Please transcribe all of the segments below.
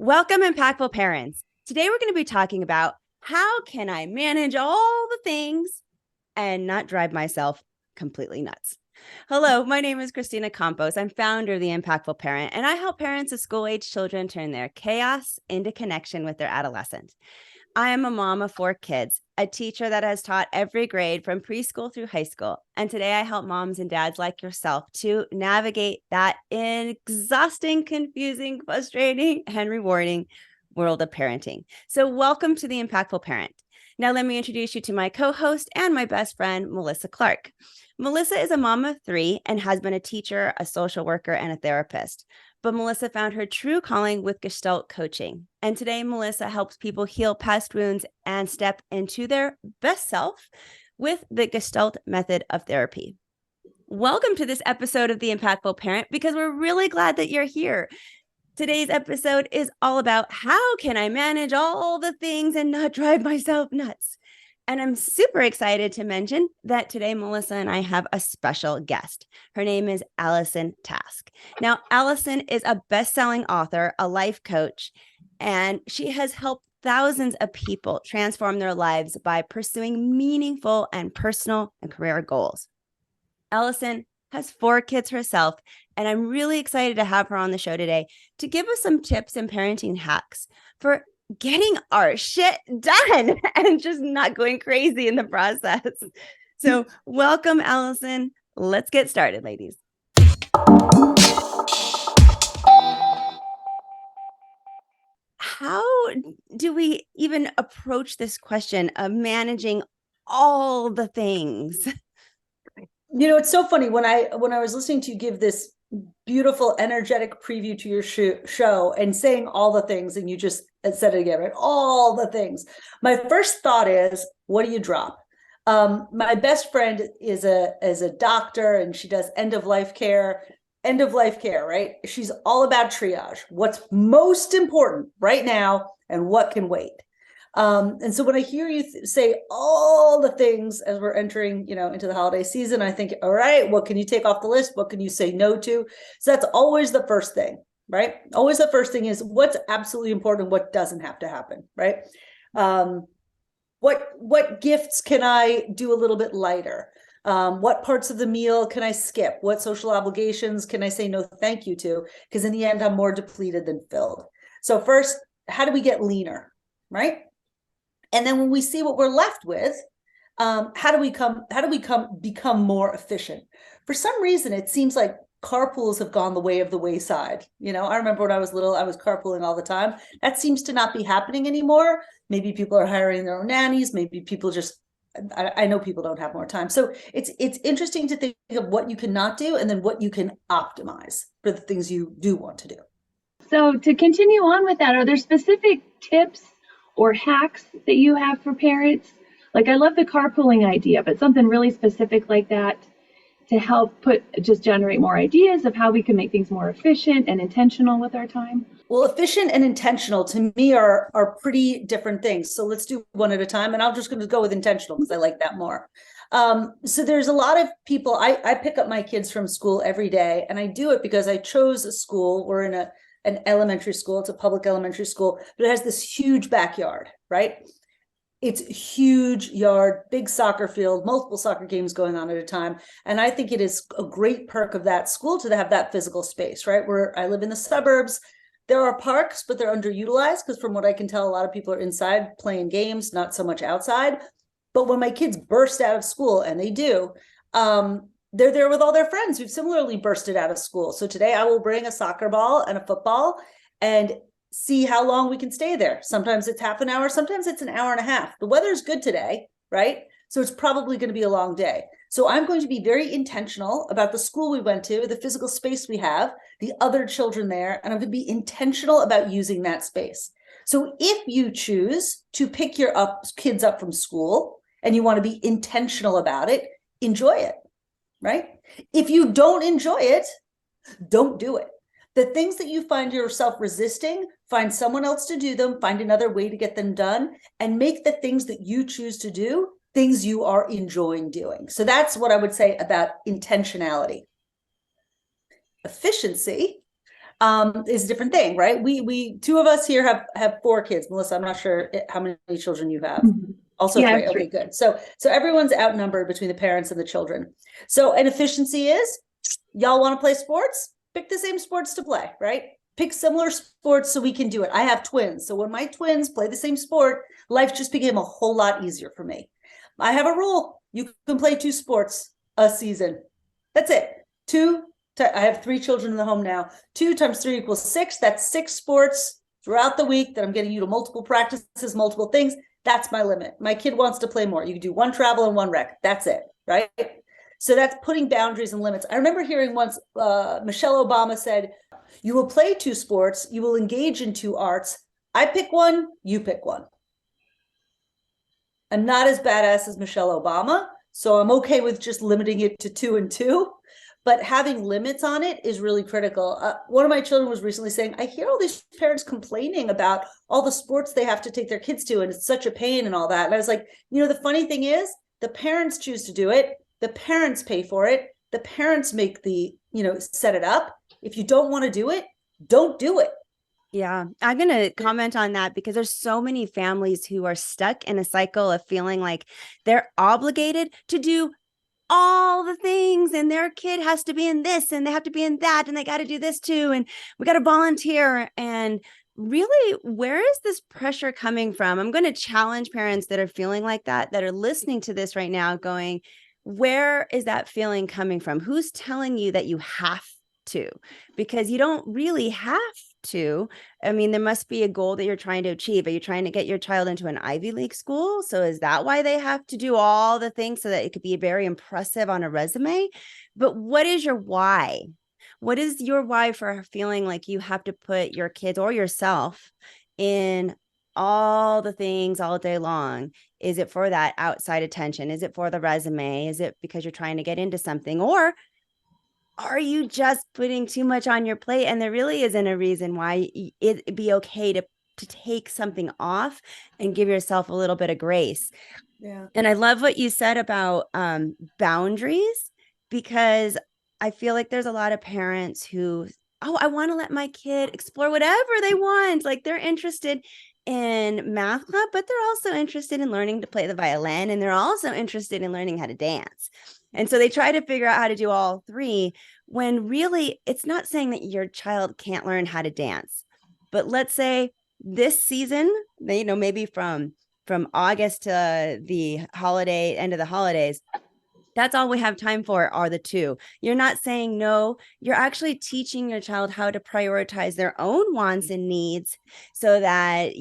Welcome, impactful parents. Today we're going to be talking about how can I manage all the things and not drive myself completely nuts. Hello, my name is Christina Campos. I'm founder of The Impactful Parent, and I help parents of school-age children turn their chaos into connection with their adolescent. I am a mom of 4 kids, a teacher that has taught every grade from preschool through high school. And today I help moms and dads like yourself to navigate that exhausting, confusing, frustrating, and rewarding world of parenting. So welcome to The Impactful Parent. Now let me introduce you to my co-host and my best friend, Melissa Clark. Melissa is a mom of 3 and has been a teacher, a social worker, and a therapist. But Melissa found her true calling with Gestalt coaching. And today, Melissa helps people heal past wounds and step into their best self with the Gestalt method of therapy. Welcome to this episode of The Impactful Parent, because we're really glad that you're here. Today's episode is all about how can I manage all the things and not drive myself nuts? And I'm super excited to mention that today, Melissa and I have a special guest. Her name is Allison Task. Now, Allison is a best-selling author, a life coach, and she has helped thousands of people transform their lives by pursuing meaningful and personal and career goals. Allison has 4 kids herself, and I'm really excited to have her on the show today to give us some tips and parenting hacks for getting our shit done and just not going crazy in the process. So welcome, Allison. Let's get started, ladies. How do we even approach this question of managing all the things? You know, it's so funny when I was listening to you give this beautiful, energetic preview to your show and saying all the things, and you just said it again, right? All the things. My first thought is, what do you drop? My best friend is a doctor, and she does end of life care, right? She's all about triage. What's most important right now, and what can wait? And so when I hear you say all the things as we're entering, into the holiday season, I think, all right, what can you take off the list? What can you say no to? So that's always the first thing, right? Always the first thing is what's absolutely important, what doesn't have to happen, right? What gifts can I do a little bit lighter? What parts of the meal can I skip? What social obligations can I say no thank you to? Because in the end, I'm more depleted than filled. So first, how do we get leaner, right? And then when we see what we're left with, how do we become more efficient? For some reason, it seems like carpools have gone the way of the wayside. I remember when I was little, I was carpooling all the time. That seems to not be happening anymore. Maybe people are hiring their own nannies. Maybe people just, I know people don't have more time. So it's interesting to think of what you cannot do and then what you can optimize for the things you do want to do. So to continue on with that, are there specific tips or hacks that you have for parents? Like, I love the carpooling idea, but something really specific like that to help generate more ideas of how we can make things more efficient and intentional with our time. Well, efficient and intentional to me are pretty different things. So let's do one at a time. And I'm just going to go with intentional because I like that more. So there's a lot of people, I pick up my kids from school every day, and I do it because I chose a school. We're in an elementary school. It's a public elementary school, but it has this huge backyard, right? It's a huge yard, big soccer field, multiple soccer games going on at a time. And I think it is a great perk of that school to have that physical space, right? Where I live in the suburbs, there are parks, but they're underutilized because from what I can tell, a lot of people are inside playing games, not so much outside. But when my kids burst out of school, and they do, they're there with all their friends who've similarly bursted out of school. So today I will bring a soccer ball and a football and see how long we can stay there. Sometimes it's half an hour, sometimes it's an hour and a half. The weather's good today, right? So it's probably going to be a long day. So I'm going to be very intentional about the school we went to, the physical space we have, the other children there, and I'm going to be intentional about using that space. So if you choose to pick your kids up from school and you want to be intentional about it, enjoy it. Right? If you don't enjoy it, don't do it. The things that you find yourself resisting, find someone else to do them, find another way to get them done, and make the things that you choose to do things you are enjoying doing. So that's what I would say about intentionality. Efficiency. is a different thing, right? We two of us here have 4 kids. Melissa, I'm not sure how many children you have. Also Yeah, 3. Okay, good. So everyone's outnumbered between the parents and the children. So an efficiency is, y'all want to play sports? Pick the same sports to play, right? Pick similar sports so we can do it. I have twins. So when my twins play the same sport, life just became a whole lot easier for me. I have a rule. You can play 2 sports a season. That's it. I have 3 children in the home now. 2 times 3 equals 6. That's 6 sports throughout the week that I'm getting you to multiple practices, multiple things. That's my limit. My kid wants to play more. You can do 1 travel and 1 rec. That's it, right? So that's putting boundaries and limits. I remember hearing once Michelle Obama said, you will play 2 sports, you will engage in 2 arts. I pick one, you pick one. I'm not as badass as Michelle Obama, so I'm okay with just limiting it to 2 and 2. But having limits on it is really critical. One of my children was recently saying, I hear all these parents complaining about all the sports they have to take their kids to, and it's such a pain and all that. And I was like, the funny thing is, the parents choose to do it. The parents pay for it. The parents make set it up. If you don't want to do it, don't do it. Yeah, I'm going to comment on that because there's so many families who are stuck in a cycle of feeling like they're obligated to do all the things, and their kid has to be in this and they have to be in that, and they got to do this too, and we got to volunteer. And really, where is this pressure coming from? I'm going to challenge parents that are feeling like that are listening to this right now going, where is that feeling coming from? Who's telling you that you have to? Because you don't really have to. I mean, there must be a goal that you're trying to achieve. Are you trying to get your child into an Ivy League school? So is that why they have to do all the things so that it could be very impressive on a resume? But what is your why? What is your why for feeling like you have to put your kids or yourself in all the things all day long? Is it for that outside attention? Is it for the resume? Is it because you're trying to get into something? Or are you just putting too much on your plate and there really isn't a reason why it'd be okay to take something off and give yourself a little bit of grace? Yeah. And I love what you said about boundaries, because I feel like there's a lot of parents who, I want to let my kid explore whatever they want. Like they're interested in math club, but they're also interested in learning to play the violin, and they're also interested in learning how to dance. And so they try to figure out how to do all 3, when really it's not saying that your child can't learn how to dance. But let's say this season, maybe from August to the end of the holidays, that's all we have time for are the 2. You're not saying no. You're actually teaching your child how to prioritize their own wants and needs so that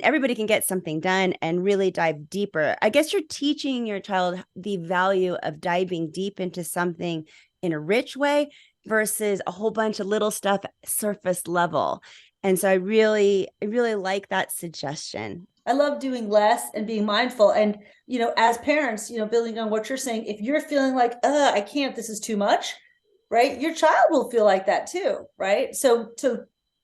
everybody can get something done and really dive deeper. I guess you're teaching your child the value of diving deep into something in a rich way versus a whole bunch of little stuff surface level. And so I really like that suggestion. I love doing less and being mindful. And, as parents, building on what you're saying, if you're feeling like, I can't, this is too much, right? Your child will feel like that too, right? So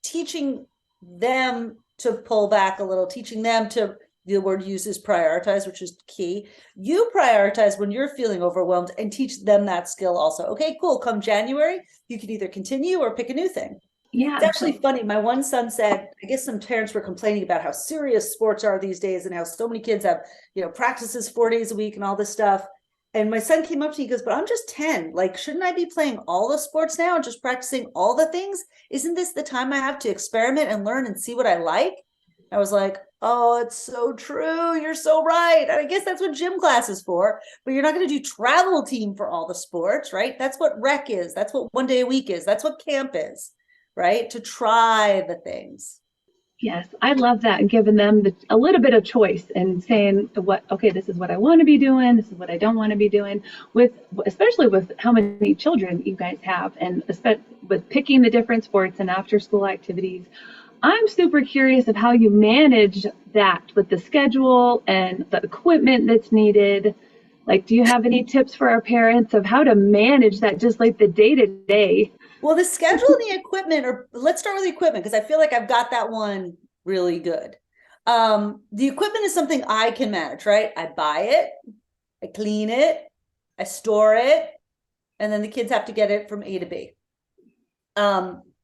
teaching them to pull back a little, teaching them to, the word used is prioritize, which is key. You prioritize when you're feeling overwhelmed and teach them that skill also. Okay, cool. Come January, you can either continue or pick a new thing. Yeah. It's actually funny. My one son said, I guess some parents were complaining about how serious sports are these days and how so many kids have, practices 4 days a week and all this stuff. And my son came up to me, he goes, but I'm just 10. Like, shouldn't I be playing all the sports now and just practicing all the things? Isn't this the time I have to experiment and learn and see what I like? I was like, oh, it's so true. You're so right. And I guess that's what gym class is for, but you're not going to do travel team for all the sports, right? That's what rec is. That's what 1 day a week is. That's what camp is. Right? To try the things. Yes, I love that, giving them a little bit of choice and saying, this is what I want to be doing, this is what I don't want to be doing, especially with how many children you guys have, and with picking the different sports and after school activities. I'm super curious of how you manage that with the schedule and the equipment that's needed. Like, do you have any tips for our parents of how to manage that, just like the day-to-day? Well, the schedule and the equipment, or let's start with the equipment, because I feel like I've got that one really good. The equipment is something I can manage, right? I buy it, I clean it, I store it, and then the kids have to get it from A to B.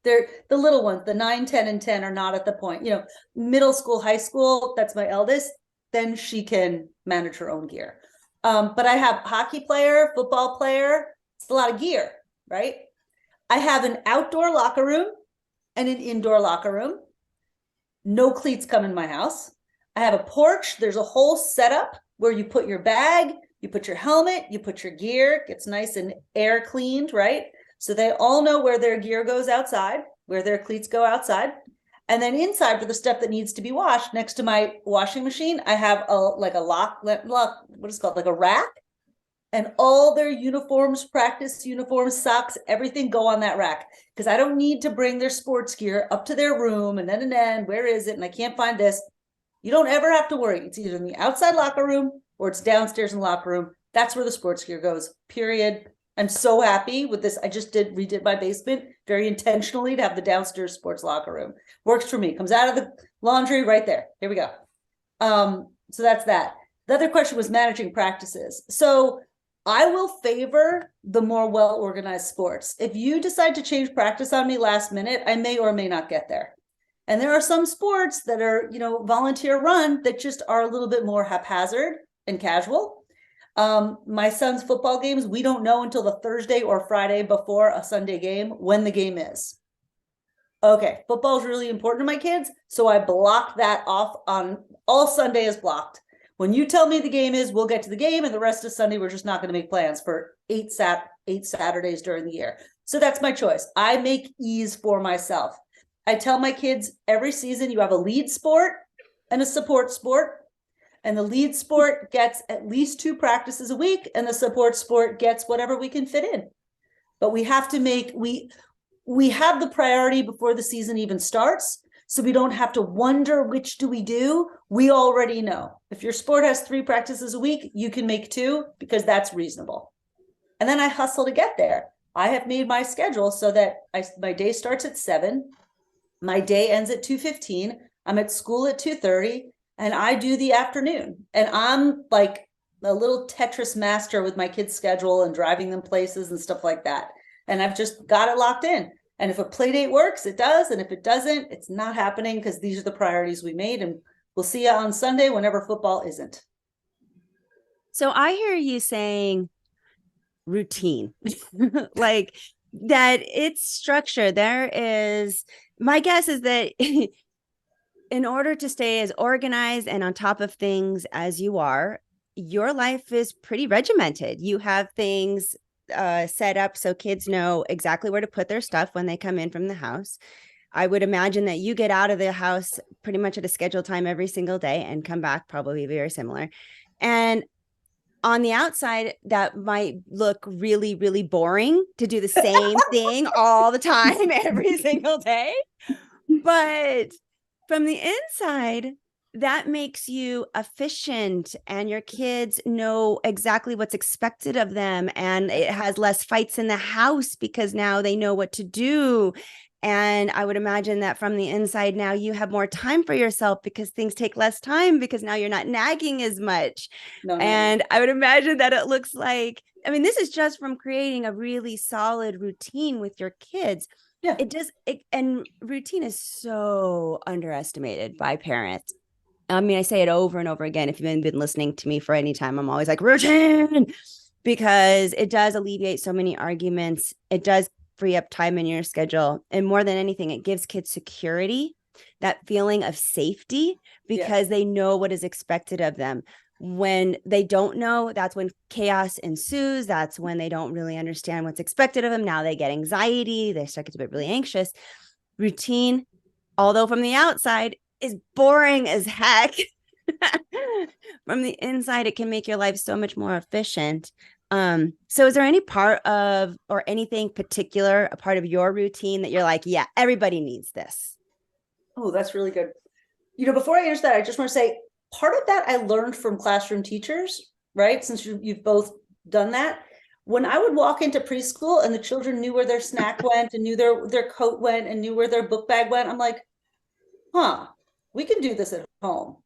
They're the little ones, the 9, 10, and 10 are not at the point, middle school, high school, that's my eldest. Then she can manage her own gear. But I have hockey player, football player. It's a lot of gear, right? I have an outdoor locker room and an indoor locker room. No cleats come in my house. I have a porch. There's a whole setup where you put your bag, you put your helmet, you put your gear. It gets nice and air cleaned, right? So they all know where their gear goes outside, where their cleats go outside. And then inside for the stuff that needs to be washed, next to my washing machine, I have like a rack. And all their uniforms, practice uniforms, socks, everything go on that rack. Because I don't need to bring their sports gear up to their room and then where is it? And I can't find this. You don't ever have to worry. It's either in the outside locker room or it's downstairs in the locker room. That's where the sports gear goes, period. I'm so happy with this. I just redid my basement very intentionally to have the downstairs sports locker room. Works for me. Comes out of the laundry right there. Here we go. So that's that. The other question was managing practices. So I will favor the more well-organized sports. If you decide to change practice on me last minute, I may or may not get there. And there are some sports that are, volunteer run that just are a little bit more haphazard and casual. My son's football games, we don't know until the Thursday or Friday before a Sunday game when the game is. Okay, football is really important to my kids, so I block that off on all Sunday is blocked. When you tell me the game is, we'll get to the game, and the rest of Sunday, we're just not going to make plans for eight Saturdays during the year. So that's my choice. I make ease for myself. I tell my kids every season, you have a lead sport and a support sport. And the lead sport gets at least 2 practices a week, and the support sport gets whatever we can fit in. But we have to we have the priority before the season even starts. So we don't have to wonder which do we do. We already know. If your sport has 3 practices a week, you can make 2 because that's reasonable. And then I hustle to get there. I have made my schedule so that my day starts at 7. My day ends at 2:15. I'm at school at 2:30 and I do the afternoon. And I'm like a little Tetris master with my kids' schedule and driving them places and stuff like that. And I've just got it locked in. And if a play date works, it does. And if it doesn't, it's not happening because these are the priorities we made. And we'll see you on Sunday whenever football isn't. So I hear you saying routine, like that it's structure. My guess is that in order to stay as organized and on top of things as you are, your life is pretty regimented. You have things set up so kids know exactly where to put their stuff when they come in from the house. I would imagine that you get out of the house pretty much at a scheduled time every single day and come back probably very similar. And on the outside, that might look really, really boring to do the same thing all the time, every single day. But from the inside, that makes you efficient and your kids know exactly what's expected of them. And it has less fights in the house because now they know what to do. And I would imagine that from the inside now you have more time for yourself because things take less time because now you're not nagging as much. No. And I would imagine that it looks like, this is just from creating a really solid routine with your kids. Yeah. And routine is so underestimated by parents. I say it over and over again. If you've been listening to me for any time, I'm always like routine because it does alleviate so many arguments. It does free up time in your schedule. And more than anything, it gives kids security, that feeling of safety, because they know what is expected of them. When they don't know, that's when chaos ensues. That's when they don't really understand what's expected of them. Now they get anxiety. They start to get really anxious. Routine, although from the outside is boring as heck, from the inside, it can make your life so much more efficient. So is there any part of, or anything particular, a part of your routine that you're like, yeah, everybody needs this? Oh, that's really good. Before I answer that, I just want to say part of that I learned from classroom teachers, right? Since you've both done that. When I would walk into preschool and the children knew where their snack went and knew their coat went and knew where their book bag went, I'm like, we can do this at home.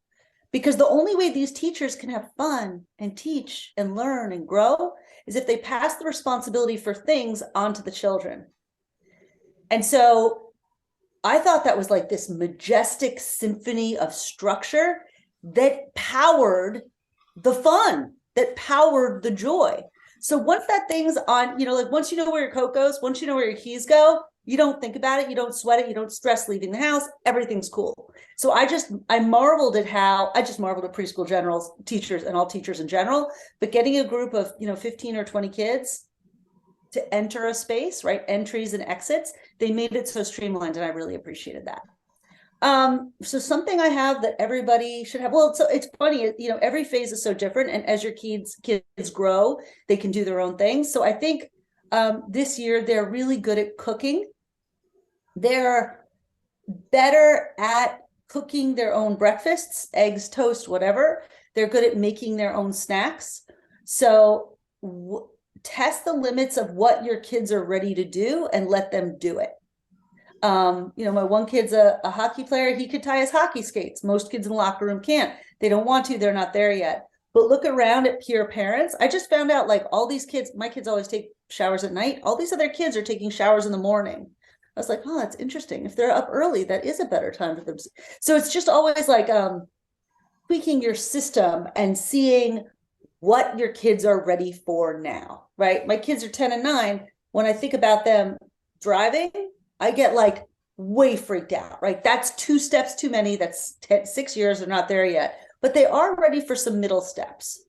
Because the only way these teachers can have fun and teach and learn and grow is if they pass the responsibility for things onto the children. And so I thought that was like this majestic symphony of structure that powered the fun, that powered the joy. So once that thing's on, like once you know where your coat goes, once you know where your keys go, you don't think about it, you don't sweat it, you don't stress leaving the house, everything's cool. So I marveled at preschool generals, teachers, and all teachers in general, but getting a group of, 15 or 20 kids to enter a space, right? Entries and exits, they made it so streamlined, and I really appreciated that. So something I have that everybody should have. Well, it's funny, every phase is so different, and as your kids grow, they can do their own things. So I think this year they're really good at cooking. They're better at cooking their own breakfasts, eggs, toast, whatever. They're good at making their own snacks. So test the limits of what your kids are ready to do and let them do it. My one kid's a hockey player. He could tie his hockey skates. Most kids in the locker room can't. They don't want to. They're not there yet. But look around at peer parents. I just found out, like, all these kids, my kids always take showers at night. All these other kids are taking showers in the morning. I was like, oh, that's interesting. If they're up early, that is a better time for them. So it's just always like tweaking your system and seeing what your kids are ready for now, right? My kids are 10 and 9. When I think about them driving, I get like way freaked out, right? That's 2 steps too many. That's 6 years. They're not there yet, but they are ready for some middle steps.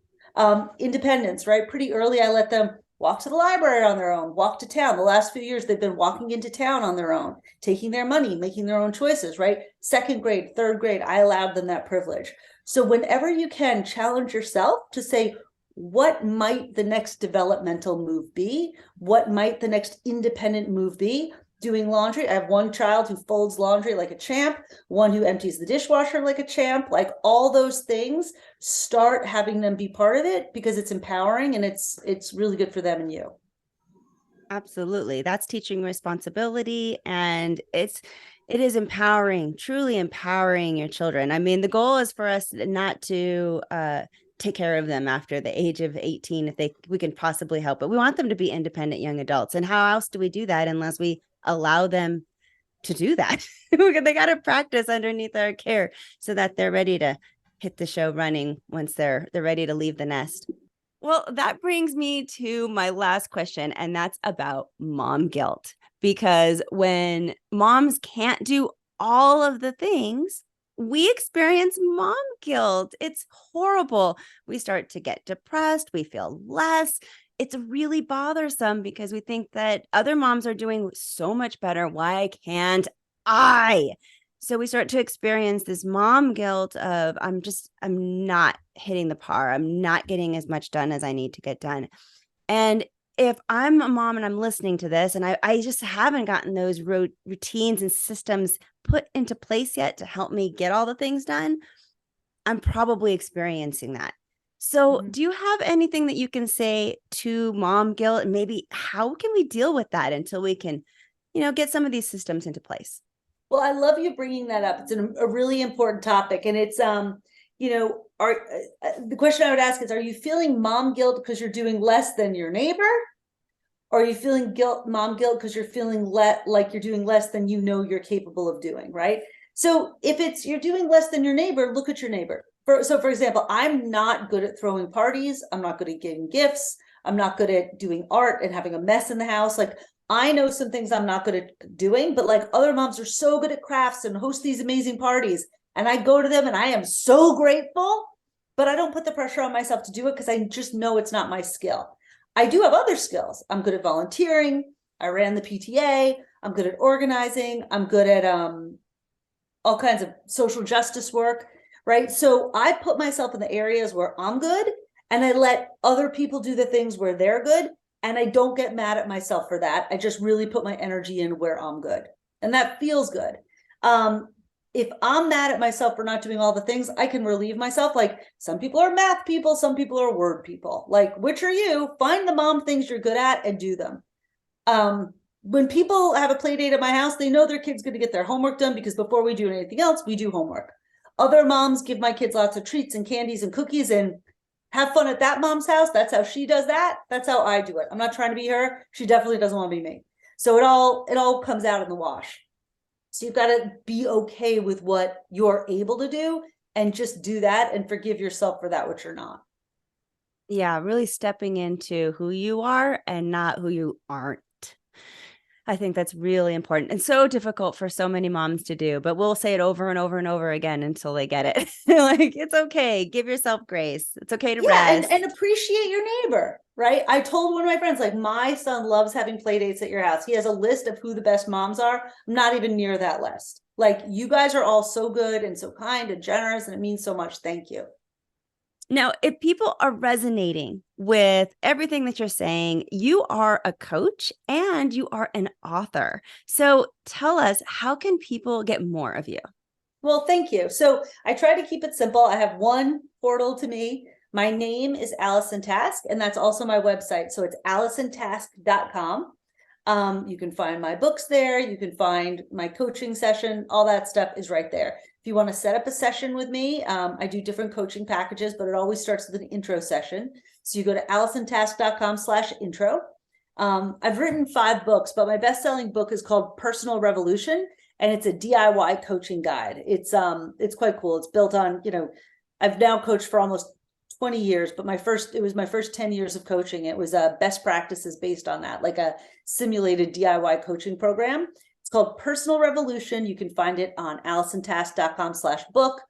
Independence, right? Pretty early, I let them walk to the library on their own, walk to town. The last few years, they've been walking into town on their own, taking their money, making their own choices, right? 2nd grade, 3rd grade, I allowed them that privilege. So whenever you can, challenge yourself to say, what might the next developmental move be? What might the next independent move be? Doing laundry. I have one child who folds laundry like a champ, one who empties the dishwasher like a champ. Like, all those things, start having them be part of it, because it's empowering and it's really good for them and you. Absolutely. That's teaching responsibility, and it is empowering, truly empowering your children. I mean, the goal is for us not to take care of them after the age of 18 if we can possibly help it. We want them to be independent young adults. And how else do we do that unless we allow them to do that? They got to practice underneath our care so that they're ready to hit the show running once they're ready to leave the nest. Well, that brings me to my last question, and that's about mom guilt. Because when moms can't do all of the things, we experience mom guilt. It's horrible. We start to get depressed. We feel less. It's really bothersome because we think that other moms are doing so much better. Why can't I? So we start to experience this mom guilt of I'm not hitting the par. I'm not getting as much done as I need to get done. And if I'm a mom and I'm listening to this and I just haven't gotten those routines and systems put into place yet to help me get all the things done, I'm probably experiencing that. So do you have anything that you can say to mom guilt, and maybe how can we deal with that until we can, get some of these systems into place? Well, I love you bringing that up. It's a really important topic. And it's, the question I would ask is, are you feeling mom guilt because you're doing less than your neighbor? Or are you feeling mom guilt because you're feeling like you're doing less than you're capable of doing, right? So if you're doing less than your neighbor, look at your neighbor. For example, I'm not good at throwing parties. I'm not good at giving gifts. I'm not good at doing art and having a mess in the house. Like, I know some things I'm not good at doing, but like, other moms are so good at crafts and host these amazing parties. And I go to them and I am so grateful, but I don't put the pressure on myself to do it because I just know it's not my skill. I do have other skills. I'm good at volunteering. I ran the PTA. I'm good at organizing. I'm good at all kinds of social justice work, right? So I put myself in the areas where I'm good, and I let other people do the things where they're good. And I don't get mad at myself for that. I just really put my energy in where I'm good. And that feels good. If I'm mad at myself for not doing all the things, I can relieve myself. Like, some people are math people, some people are word people. Like, which are you? Find the mom things you're good at and do them. When people have a play date at my house, they know their kid's going to get their homework done, because before we do anything else, we do homework. Other moms give my kids lots of treats and candies and cookies and have fun at that mom's house. That's how she does that. That's how I do it. I'm not trying to be her. She definitely doesn't want to be me. So it all comes out in the wash. So you've got to be okay with what you're able to do and just do that and forgive yourself for that which you're not. Yeah, really stepping into who you are and not who you aren't. I think that's really important and so difficult for so many moms to do, but we'll say it over and over and over again until they get it. Like, it's okay. Give yourself grace. It's okay to Yeah, rest. and appreciate your neighbor, right? I told one of my friends, like, my son loves having play dates at your house. He has a list of who the best moms are. I'm not even near that list. Like, you guys are all so good and so kind and generous, and it means so much. Thank you. Now, if people are resonating with everything that you're saying, you are a coach and you are an author. So tell us, how can people get more of you? Well, thank you. So I try to keep it simple. I have one portal to me. My name is Allison Task, and that's also my website. So it's AllisonTask.com. You can find my books there. You can find my coaching session. All that stuff is right there. If you want to set up a session with me, I do different coaching packages, but it always starts with an intro session. So you go to AllisonTask.com/intro. I've written 5 books, but my best-selling book is called Personal Revolution, and it's a DIY coaching guide. It's quite cool. It's built on, I've now coached for almost 20 years, but it was my first 10 years of coaching. It was best practices based on that, like a simulated DIY coaching program. It's called Personal Revolution. You can find it on AllisonTask.com/book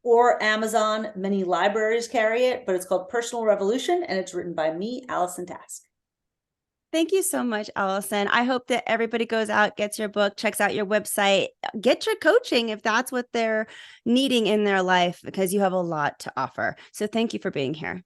or Amazon. Many libraries carry it, but it's called Personal Revolution, and it's written by me, Allison Task. Thank you so much, Allison. I hope that everybody goes out, gets your book, checks out your website, get your coaching if that's what they're needing in their life, because you have a lot to offer. So thank you for being here.